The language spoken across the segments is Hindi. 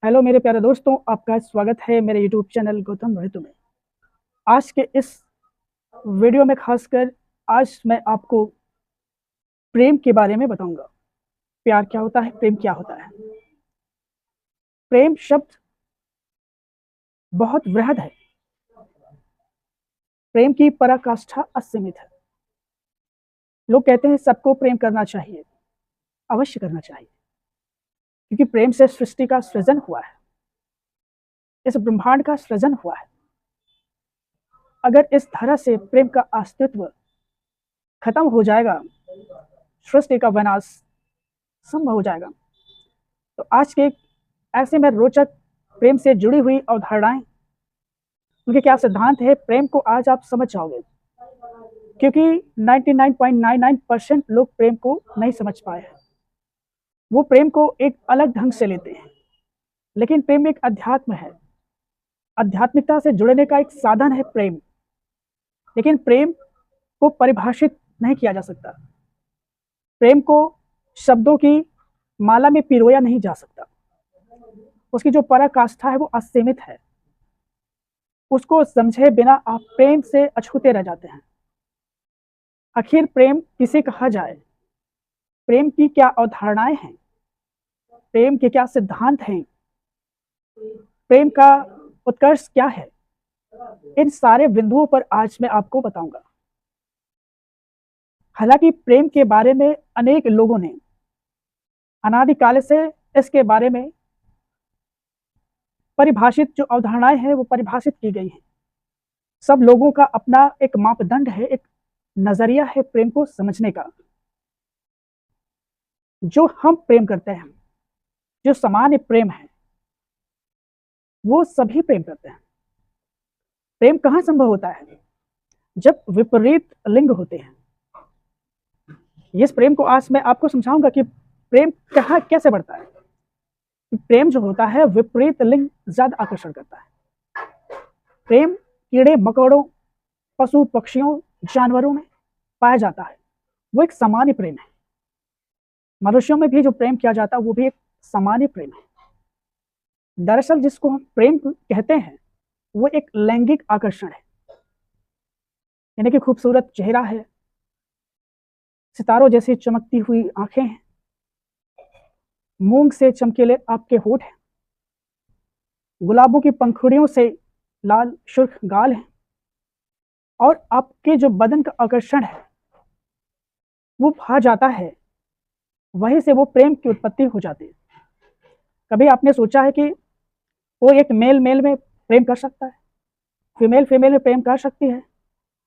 हेलो मेरे प्यारे दोस्तों, आपका स्वागत है मेरे यूट्यूब चैनल गौतम ऋतु में। आज के इस वीडियो में खासकर आज मैं आपको प्रेम के बारे में बताऊंगा। प्यार क्या होता है, प्रेम क्या होता है। प्रेम शब्द बहुत वृहद है। प्रेम की पराकाष्ठा असीमित है। लोग कहते हैं सबको प्रेम करना चाहिए, अवश्य करना चाहिए, क्योंकि प्रेम से सृष्टि का सृजन हुआ है, इस ब्रह्मांड का सृजन हुआ है। अगर इस तरह से प्रेम का अस्तित्व खत्म हो जाएगा, सृष्टि का विनाश संभव हो जाएगा। तो आज के ऐसे में रोचक प्रेम से जुड़ी हुई अवधारणाएं, उनके क्या सिद्धांत है, प्रेम को आज आप समझ जाओगे, क्योंकि 99.99% लोग प्रेम को नहीं समझ पाए हैं। वो प्रेम को एक अलग ढंग से लेते हैं, लेकिन प्रेम एक अध्यात्म है। आध्यात्मिकता से जुड़ने का एक साधन है प्रेम, लेकिन प्रेम को परिभाषित नहीं किया जा सकता। प्रेम को शब्दों की माला में पिरोया नहीं जा सकता। उसकी जो पराकाष्ठा है वो असीमित है। उसको समझे बिना आप प्रेम से अछूते रह जाते हैं। आखिर प्रेम किसे कहा जाए, प्रेम की क्या अवधारणाएं हैं, प्रेम के क्या सिद्धांत हैं, प्रेम का उत्कर्ष क्या है, इन सारे बिंदुओं पर आज मैं आपको बताऊंगा। हालांकि प्रेम के बारे में अनेक लोगों ने अनादिकाल से इसके बारे में परिभाषित जो अवधारणाएं हैं वो परिभाषित की गई हैं। सब लोगों का अपना एक मापदंड है, एक नजरिया है प्रेम को समझने का। जो हम प्रेम करते हैं, जो सामान्य प्रेम है, वो सभी प्रेम करते हैं। प्रेम कहाँ संभव होता है? जब विपरीत लिंग होते हैं। इस प्रेम को आज मैं आपको समझाऊंगा कि प्रेम कहाँ कैसे बढ़ता है। प्रेम जो होता है विपरीत लिंग ज्यादा आकर्षण करता है। प्रेम कीड़े मकोड़ों, पशु पक्षियों, जानवरों में पाया जाता है। वो एक सामान्य प्रेम है। मनुष्यों में भी जो प्रेम किया जाता है वो भी एक सामान्य प्रेम है। दरअसल जिसको हम प्रेम कहते हैं वो एक लैंगिक आकर्षण है। यानी कि खूबसूरत चेहरा है, सितारों जैसी चमकती हुई आंखें हैं, मूंग से चमकीले आपके होठ हैं, गुलाबों की पंखुड़ियों से लाल सुर्ख गाल हैं, और आपके जो बदन का आकर्षण है वो भा जाता है। वहीं से वो प्रेम की उत्पत्ति हो जाती है। कभी आपने सोचा है कि वो एक मेल मेल में प्रेम कर सकता है, फीमेल फीमेल में प्रेम कर सकती है?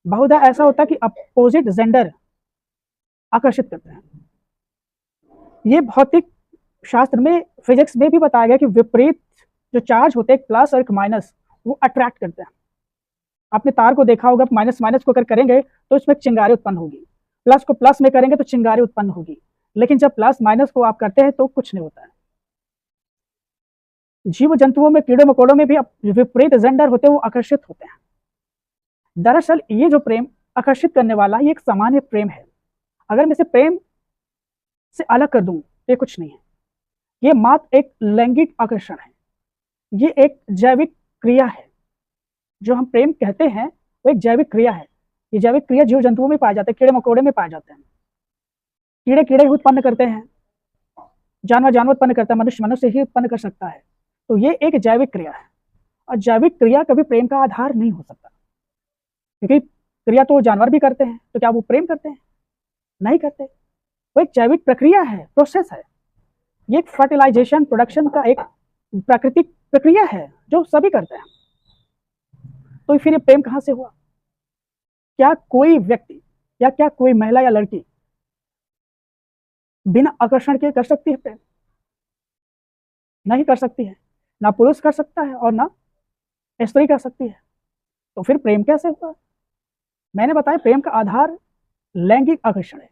बहुधा ऐसा होता है कि अपोजिट जेंडर आकर्षित करते हैं। ये भौतिक शास्त्र में, फिजिक्स में भी बताया गया कि विपरीत जो चार्ज होते हैं, प्लस और एक माइनस, वो अट्रैक्ट करते हैं। आपने तार को देखा होगा, माइनस माइनस को अगर करेंगे तो इसमें चिंगारी उत्पन्न होगी, प्लस को प्लस में करेंगे तो चिंगारी उत्पन्न होगी, लेकिन जब प्लस माइनस को आप करते हैं तो कुछ नहीं होता है। जीव जंतुओं में, कीड़े मकोड़ों में भी विपरीत जेंडर होते हैं, वो आकर्षित होते हैं। दरअसल ये जो प्रेम आकर्षित करने वाला ये एक सामान्य प्रेम है। अगर मैं इसे प्रेम से अलग कर दूं तो ये कुछ नहीं है। ये मात्र एक लैंगिक आकर्षण है। ये एक जैविक क्रिया है। जो हम प्रेम कहते हैं वो एक जैविक क्रिया है। ये जैविक क्रिया जीव जंतुओं में पाए जाते हैं, कीड़े मकोड़े में पाए जाते हैं। कीड़े कीड़े ही उत्पन्न करते हैं, जानवर जानवर उत्पन्न करता है, मनुष्य मनुष्य ही उत्पन्न कर सकता है। तो ये एक जैविक क्रिया है, और जैविक क्रिया कभी प्रेम का आधार नहीं हो सकता, क्योंकि क्रिया तो जानवर भी करते हैं, तो क्या वो प्रेम करते हैं? नहीं करते। वो एक जैविक प्रक्रिया है, प्रोसेस है। ये एक फर्टिलाइजेशन, प्रोडक्शन का एक प्राकृतिक प्रक्रिया है जो सभी करते हैं। तो फिर ये प्रेम कहां से हुआ? क्या कोई व्यक्ति या क्या कोई महिला या लड़की बिना आकर्षण के कर सकती है प्रेम? नहीं कर सकती है। ना पुरुष कर सकता है और ना स्त्री कर सकती है। तो फिर प्रेम कैसे हुआ? मैंने बताया प्रेम का आधार लैंगिक आकर्षण है,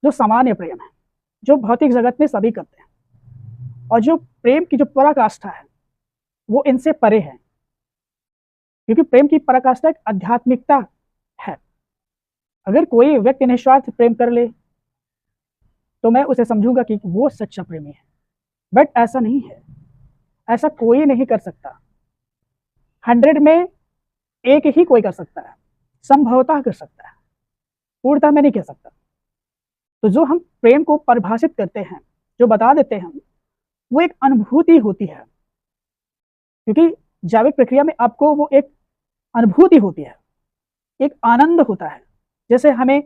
जो सामान्य प्रेम है, जो भौतिक जगत में सभी करते हैं। और जो प्रेम की जो पराकाष्ठा है वो इनसे परे है, क्योंकि प्रेम की पराकाष्ठा एक आध्यात्मिकता है। अगर कोई व्यक्ति निस्वार्थ प्रेम कर ले तो मैं उसे समझूंगा कि वो सच्चा प्रेमी है, बट ऐसा नहीं है। ऐसा कोई नहीं कर सकता। 100 में एक ही कोई कर सकता है, संभवतः कर सकता है, पूर्णतः मैं नहीं कह सकता। तो जो हम प्रेम को परिभाषित करते हैं, जो बता देते हैं, वो एक अनुभूति होती है, क्योंकि जैविक प्रक्रिया में आपको वो एक अनुभूति होती है, एक आनंद होता है। जैसे हमें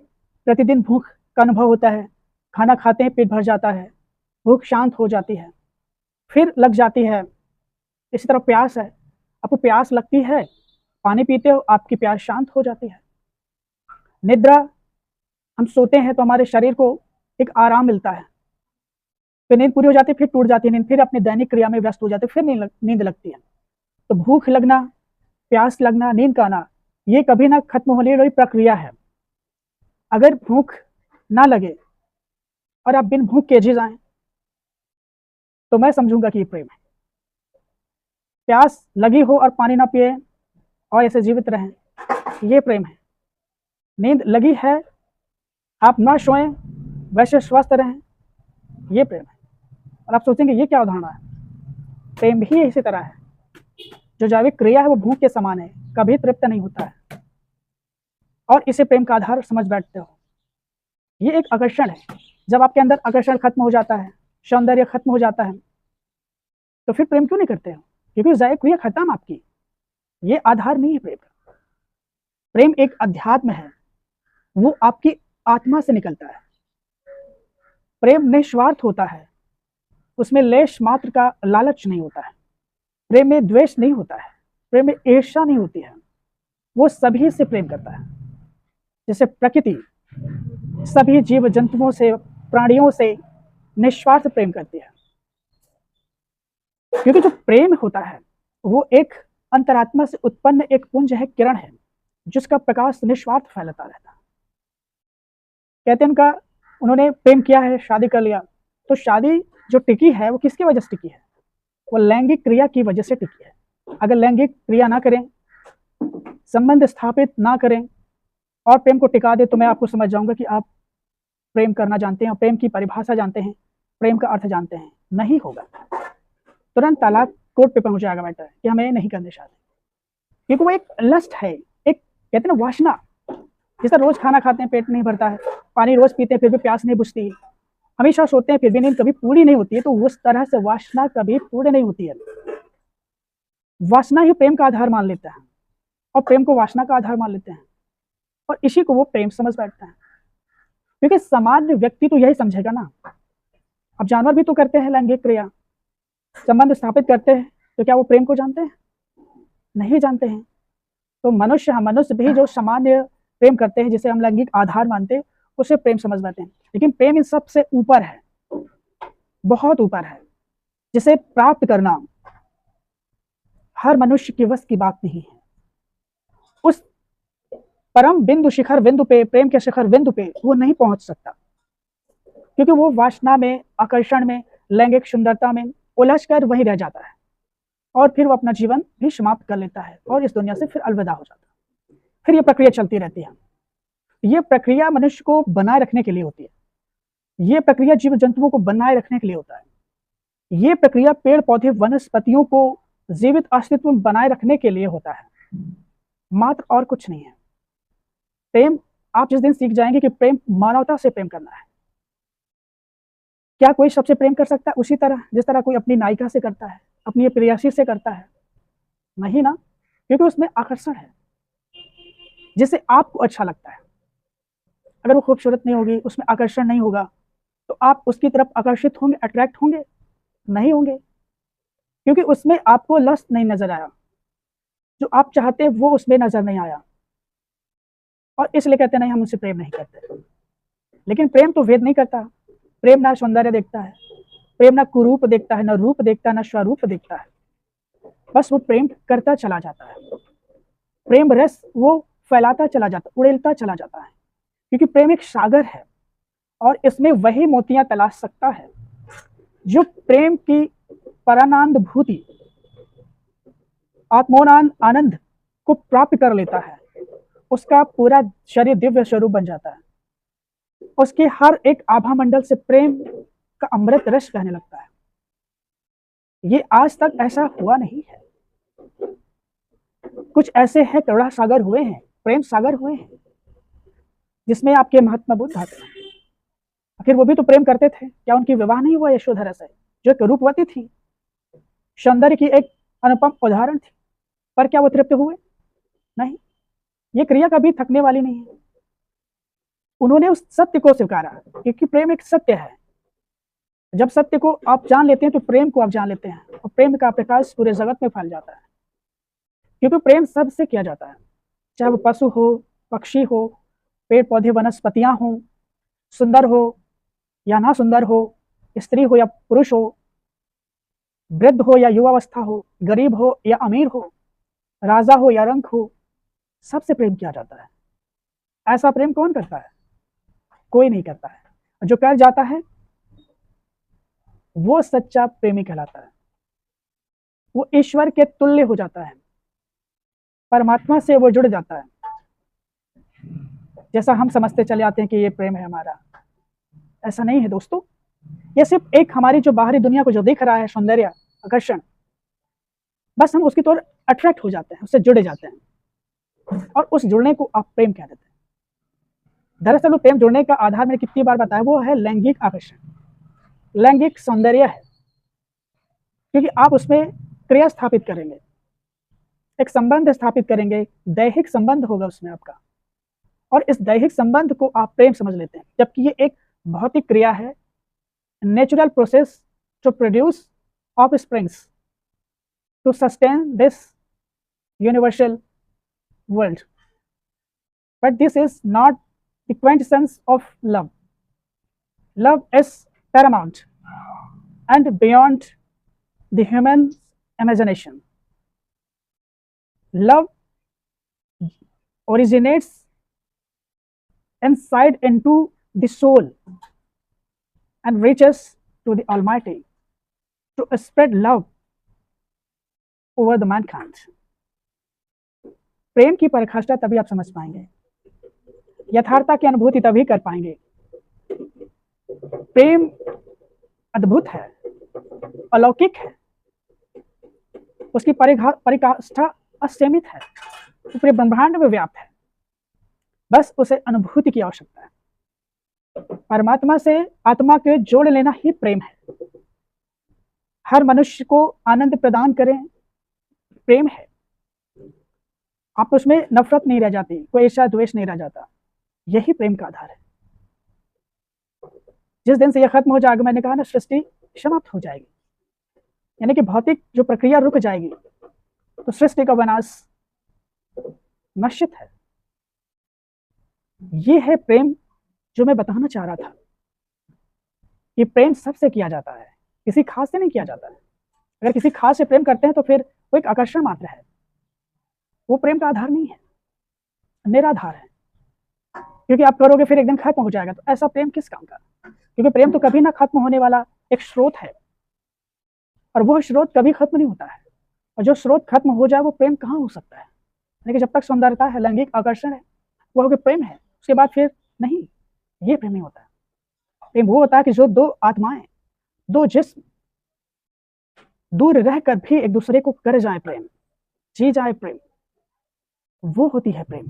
प्रतिदिन भूख का अनुभव होता है, खाना खाते हैं पेट भर जाता है, भूख शांत हो जाती है, फिर लग जाती है। इसी तरह प्यास है, आपको प्यास लगती है, पानी पीते हो, आपकी प्यास शांत हो जाती है। निद्रा, हम सोते हैं तो हमारे शरीर को एक आराम मिलता है, फिर नींद पूरी हो जाती है, फिर टूट जाती है नींद, फिर अपनी दैनिक क्रिया में व्यस्त हो जाते, फिर नींद लगती है। तो भूख लगना, प्यास लगना, नींद का आना, ये कभी ना खत्म होने वाली प्रक्रिया है। अगर भूख ना लगे और आप बिन भूख के जी जाएं, तो मैं समझूंगा कि ये प्रेम है। प्यास लगी हो और पानी ना पिए और ऐसे जीवित रहें, ये प्रेम है। नींद लगी है, आप ना सोएं, वैसे स्वस्थ रहें, ये प्रेम है। और आप सोचेंगे ये क्या उदाहरण है? प्रेम भी इसी तरह है। जो जैविक क्रिया है वो भूख के समान है, कभी तृप्त नहीं होता है, और इसे प्रेम का आधार समझ बैठते हो। ये एक आकर्षण है। जब आपके अंदर आकर्षण खत्म हो जाता है, सौंदर्य खत्म हो जाता है, तो फिर प्रेम क्यों नहीं करते हो? क्योंकि जैविक क्रिया खत्म आपकी, ये आधार नहीं है प्रेम का। प्रेम एक अध्यात्म है, वो आपकी आत्मा से निकलता है। प्रेम निस्वार्थ होता है, उसमें लेश मात्र का लालच नहीं होता है। प्रेम में द्वेष नहीं होता है, प्रेम में ईर्ष्या नहीं होती है। वो सभी से प्रेम करता है। जैसे प्रकृति सभी जीव जंतुओं से, प्राणियों से निस्वार्थ प्रेम करती है, क्योंकि जो प्रेम होता है वो एक अंतरात्मा से उत्पन्न एक पुंज है, किरण है, जिसका प्रकाश निस्वार्थ फैलता रहता है। कहते हैं उन्होंने प्रेम किया है, शादी कर लिया, तो शादी जो टिकी है वो किसकी वजह से टिकी है? वो लैंगिक क्रिया की वजह से टिकी है। अगर लैंगिक क्रिया ना करें, संबंध स्थापित ना करें और प्रेम को टिका दे, तो मैं आपको समझ जाऊंगा कि आप प्रेम करना जानते हैं, प्रेम की परिभाषा जानते हैं, प्रेम का अर्थ जानते हैं। नहीं होगा, तुरंत तालाक कोर्ट पे पहुंच जाएगा मैटर कि हमें नहीं करने शादी, क्योंकि वो एक लस्ट है, एक कहते हैं ना वासना। जैसे रोज खाना खाते हैं पेट नहीं भरता है, पानी रोज पीते हैं फिर भी प्यास नहीं बुझती है, हमेशा सोते हैं फिर भी नींद कभी पूरी नहीं होती है, तो उस तरह से वासना कभी पूरी नहीं होती है। वासना ही प्रेम का आधार मान लेता है, और प्रेम को वासना का आधार मान लेते हैं, और इसी को वो प्रेम समझ बैठता है। क्योंकि सामान्य व्यक्ति तो यही समझेगा ना। अब जानवर भी तो करते हैं लैंगिक क्रिया, संबंध स्थापित करते हैं, तो क्या वो प्रेम को जानते हैं? नहीं जानते हैं। तो मनुष्य भी जो सामान्य प्रेम करते हैं, जिसे हम लैंगिक आधार मानते हैं, उसे प्रेम समझ बैठते हैं। लेकिन प्रेम इन सबसे ऊपर है, बहुत ऊपर है, जिसे प्राप्त करना हर मनुष्य के वश की बात नहीं है। उस परम बिंदु शिखर बिंदु पे, प्रेम के शिखर बिंदु पे वो नहीं पहुंच सकता, क्योंकि वो वासना में, आकर्षण में, लैंगिक सुंदरता में उलझ कर वहीं रह जाता है, और फिर वो अपना जीवन भी समाप्त कर लेता है और इस दुनिया से फिर अलविदा हो जाता है। फिर ये प्रक्रिया चलती रहती है। ये प्रक्रिया मनुष्य को बनाए रखने के लिए होती है, ये प्रक्रिया जीव जंतुओं को बनाए रखने के लिए होता है, ये प्रक्रिया पेड़ पौधे वनस्पतियों को जीवित अस्तित्व में बनाए रखने के लिए होता है, मात्र और कुछ नहीं है। प्रेम, आप जिस दिन सीख जाएंगे कि प्रेम मानवता से प्रेम करना है, क्या कोई सबसे प्रेम कर सकता है उसी तरह जिस तरह कोई अपनी नायिका से करता है, अपनी प्रेयसी से करता है? नहीं ना, क्योंकि उसमें आकर्षण है, जिसे आपको अच्छा लगता है। अगर वो खूबसूरत नहीं होगी, उसमें आकर्षण नहीं होगा, तो आप उसकी तरफ आकर्षित होंगे, अट्रैक्ट होंगे? नहीं होंगे, क्योंकि उसमें आपको लस्ट नहीं नजर आया, जो आप चाहते वो उसमें नजर नहीं आया, और इसलिए कहते नहीं हम उससे प्रेम नहीं करते। लेकिन प्रेम तो भेद नहीं करता। प्रेम ना सौंदर्य देखता है, प्रेम ना कुरूप देखता है, ना रूप देखता है, ना स्वरूप देखता है, बस वो प्रेम करता चला जाता है। प्रेम रस वो फैलाता चला जाता, उड़ेलता चला जाता है, क्योंकि प्रेम एक सागर है, और इसमें वही मोतियां तलाश सकता है जो प्रेम की परानंदभूति, आत्मोनान आनंद को प्राप्त कर लेता है। उसका पूरा शरीर दिव्य स्वरूप बन जाता है, उसके हर एक आभा मंडल से प्रेम का अमृत रस बहने लगता है। ये आज तक ऐसा हुआ नहीं है। कुछ ऐसे हैं करुणा सागर हुए हैं, प्रेम सागर हुए हैं, जिसमें आपके महात्मा बुद्ध आते हैं। आखिर वो भी तो प्रेम करते थे। क्या उनकी विवाह नहीं हुआ यशोधरा से, जो एक रूपवती थी, सौंदर्य की एक अनुपम उदाहरण थी, पर क्या वो तृप्त हुए? नहीं। ये क्रिया कभी थकने वाली नहीं है। उन्होंने उस सत्य को स्वीकारा, क्योंकि प्रेम एक सत्य है। जब सत्य को आप जान लेते हैं तो प्रेम को आप जान लेते हैं, और प्रेम का प्रकाश पूरे जगत में फैल जाता है। क्योंकि प्रेम सबसे किया जाता है, चाहे वो पशु हो, पक्षी हो, पेड़ पौधे वनस्पतियां हो, सुंदर हो या ना सुंदर हो, स्त्री हो या पुरुष हो, वृद्ध हो या युवावस्था हो, गरीब हो या अमीर हो, राजा हो या रंक हो, सबसे प्रेम किया जाता है। ऐसा प्रेम कौन करता है? कोई नहीं करता है। जो कर जाता है वो सच्चा प्रेमी कहलाता है। वो ईश्वर के तुल्य हो जाता है, परमात्मा से वो जुड़ जाता है। जैसा हम समझते चले आते हैं कि ये प्रेम है हमारा, ऐसा नहीं है दोस्तों। ये सिर्फ एक हमारी जो बाहरी दुनिया को जो दिख रहा है, सौंदर्य, आकर्षण, बस हम उसकी तरफ अट्रैक्ट हो जाते हैं, उससे जुड़े जाते हैं, और उस जुड़ने को आप प्रेम कह देते हैं। दरअसल वो प्रेम जुड़ने का आधार मैंने कितनी बार बताया, वो है लैंगिक आकर्षण, लैंगिक सौंदर्य है। क्योंकि आप उसमें क्रिया स्थापित करेंगे, एक संबंध स्थापित करेंगे, दैहिक संबंध होगा उसमें आपका, और इस दैहिक संबंध को आप प्रेम समझ लेते हैं। जबकि ये एक भौतिक क्रिया है, natural process to produce of springs to sustain this universal world, but this is not the quintessence of love. Love is paramount and beyond the human imagination. Love originates inside into the soul and reaches to the Almighty to spread love over the mankind. प्रेम की परिभाषा तभी आप समझ पाएंगे, यथार्थता की अनुभूति तभी कर पाएंगे। प्रेम अद्भुत है, अलौकिक है, उसकी परिकाष्ठा असीमित है, पूरे ब्रह्मांड में व्याप्त है। बस उसे अनुभूति की आवश्यकता है। परमात्मा से आत्मा के जोड़ लेना ही प्रेम है। हर मनुष्य को आनंद प्रदान करें, प्रेम है। आप उसमें नफरत नहीं रह जाती, कोई ईर्ष्या द्वेष नहीं रह जाता। यही प्रेम का आधार है। जिस दिन से यह खत्म हो जाएगा, मैंने कहा ना, सृष्टि समाप्त हो जाएगी, यानी कि भौतिक जो प्रक्रिया रुक जाएगी, तो सृष्टि का विनाश निश्चित है। ये है प्रेम जो मैं बताना चाह रहा था, कि प्रेम सबसे किया जाता है, किसी खास से नहीं किया जाता है। अगर किसी खास से प्रेम करते हैं तो फिर वो एक आकर्षण मात्र है, वो प्रेम का आधार नहीं है, निराधार है। क्योंकि आप करोगे फिर एक दिन खत्म हो जाएगा, तो ऐसा प्रेम किस काम का? क्योंकि प्रेम तो कभी ना खत्म होने वाला एक स्रोत है, और वह स्रोत कभी खत्म नहीं होता है। और जो स्रोत खत्म हो जाए वो प्रेम कहाँ हो सकता है? लेकिन जब तक सौंदर्यता है, लैंगिक आकर्षण है, वो हो गया प्रेम है। उसके बाद फिर नहीं, ये प्रेम नहीं होता है। प्रेम वो होता है कि जो दो आत्माएं, दो जिस्म दूर रहकर भी एक दूसरे को कर जाए प्रेम, जी जाए प्रेम, वो होती है प्रेम।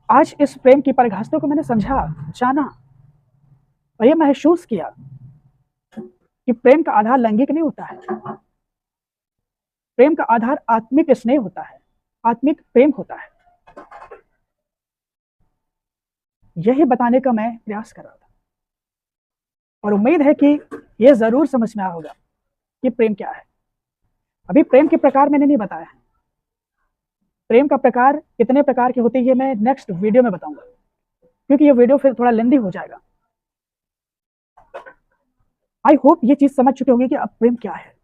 आज इस प्रेम की परिभाषा को मैंने समझा, जाना, और ये महसूस किया कि प्रेम का आधार लैंगिक नहीं होता है। प्रेम का आधार आत्मिक स्नेह होता है, आत्मिक प्रेम होता है। यही बताने का मैं प्रयास कर रहा था, और उम्मीद है कि यह जरूर समझ में आया होगा कि प्रेम क्या है। अभी प्रेम के प्रकार मैंने नहीं बताया है। प्रेम का प्रकार कितने प्रकार के होते हैं ये मैं नेक्स्ट वीडियो में बताऊंगा, क्योंकि ये वीडियो फिर थोड़ा लेंदी हो जाएगा। आई होप ये चीज समझ चुके होंगे कि अब प्रेम क्या है।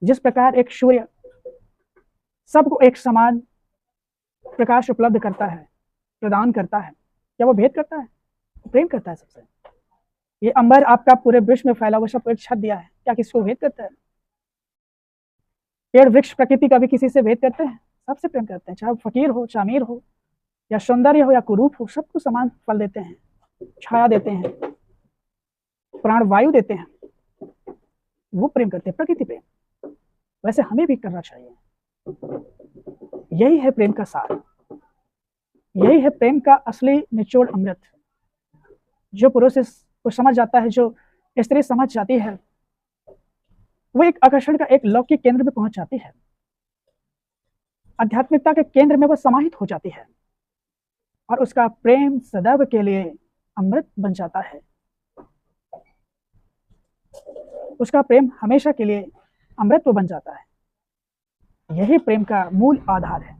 जिस प्रकार एक सूर्य सबको एक समान प्रकाश उपलब्ध करता है, प्रदान करता है, क्या वो भेद करता है? प्रेम करता है सबसे। ये अंबर आपका पूरे विश्व में फैला हुआ सबको एक छत दिया है, क्या किसी को भेद करता है? पेड़ वृक्ष प्रकृति कभी किसी से भेद करते हैं? सबसे प्रेम करते हैं, चाहे फकीर हो, चाहे अमीर हो, या सौंदर्य हो या कुरूप हो, सबको समान फल देते हैं, छाया देते हैं। प्राणवायु देते हैं वो प्रेम करते हैं, प्रकृति प्रेम। वैसे हमें भी करना चाहिए। यही है प्रेम का सार, यही है प्रेम का असली निचोड़ अमृत। जो पुरुष इसको समझ जाता है, जो स्त्री समझ जाती है, वो एक आकर्षण का एक लौकिक केंद्र में पहुंच जाती है, आध्यात्मिकता के केंद्र में वो समाहित हो जाती है और उसका प्रेम सदैव के लिए अमृत बन जाता है। उसका प्रेम हमेशा के लिए अमृत बन जाता है। यही प्रेम का मूल आधार है।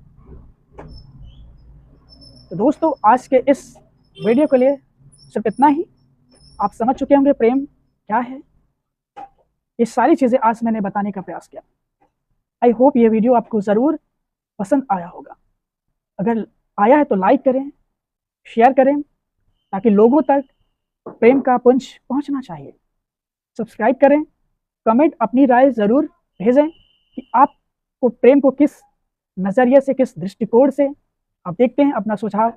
तो दोस्तों, आज के इस वीडियो के लिए सिर्फ इतना ही। आप समझ चुके होंगे प्रेम क्या है। ये सारी चीजें आज मैंने बताने का प्रयास किया। आई होप ये वीडियो आपको जरूर पसंद आया होगा। अगर आया है तो लाइक करें, शेयर करें, ताकि लोगों तक प्रेम का पुंज पहुंचना चाहिए। सब्सक्राइब करें, कमेंट अपनी राय जरूर भेजें कि आपको प्रेम को किस नजरिए से, किस दृष्टिकोण से आप देखते हैं। अपना सुझाव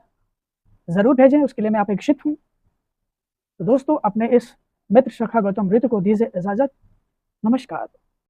जरूर भेजें, उसके लिए मैं अपेक्षित हूं। तो दोस्तों, अपने इस मित्र सखा गौतम ऋतु को दीजिए इजाजत। नमस्कार।